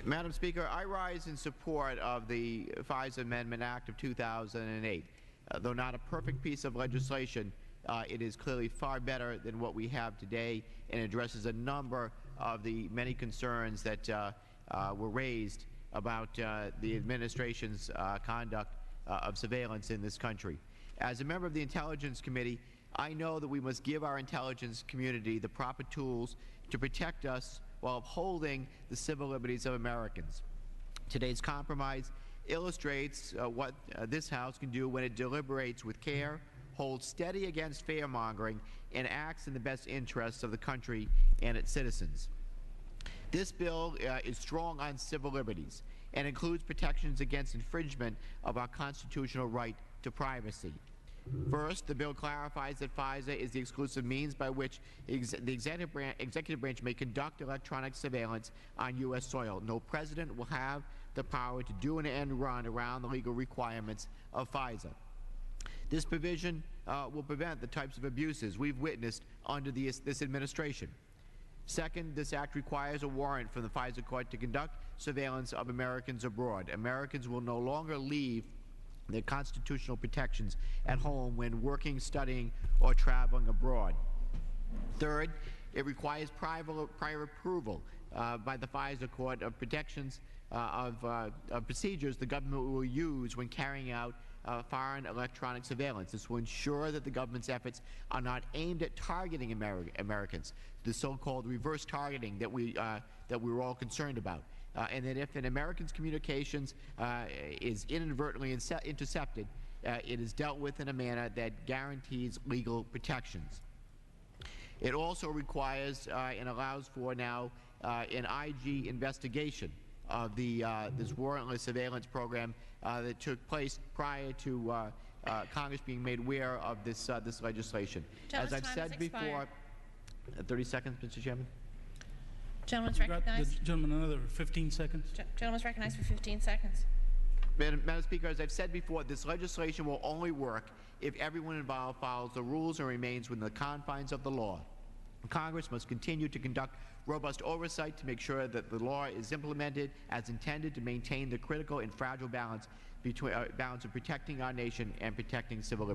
Madam Speaker, I rise in support of the FISA Amendment Act of 2008. Though not a perfect piece of legislation, it is clearly far better than what we have today and addresses a number of the many concerns that were raised about the administration's conduct of surveillance in this country. As a member of the Intelligence Committee, I know that we must give our intelligence community the proper tools to protect us while upholding the civil liberties of Americans. Today's compromise illustrates what this House can do when it deliberates with care, holds steady against fear-mongering, and acts in the best interests of the country and its citizens. This bill is strong on civil liberties and includes protections against infringement of our constitutional right to privacy. First, the bill clarifies that FISA is the exclusive means by which the executive branch may conduct electronic surveillance on U.S. soil. No president will have the power to do an end run around the legal requirements of FISA. This provision will prevent the types of abuses we've witnessed under this administration. Second, this act requires a warrant from the FISA court to conduct surveillance of Americans abroad. Americans will no longer leave their constitutional protections at home when working, studying, or traveling abroad. Third, it requires prior approval by the FISA court of protections of procedures the government will use when carrying out foreign electronic surveillance. This will ensure that the government's efforts are not aimed at targeting Americans, the so-called reverse targeting that we're all concerned about. And that if an American's communications is inadvertently intercepted, it is dealt with in a manner that guarantees legal protections. It also requires and allows for now an IG investigation of this warrantless surveillance program that took place prior to Congress being made aware of this legislation. As I've said before, 30 seconds, Mr. Chairman. Gentleman's recognized. The gentleman, another 15 seconds. Gentleman's recognized for 15 seconds. Madam Speaker, as I've said before, this legislation will only work if everyone involved follows the rules and remains within the confines of the law. Congress must continue to conduct robust oversight to make sure that the law is implemented as intended to maintain the critical and fragile balance of protecting our nation and protecting civil liberties.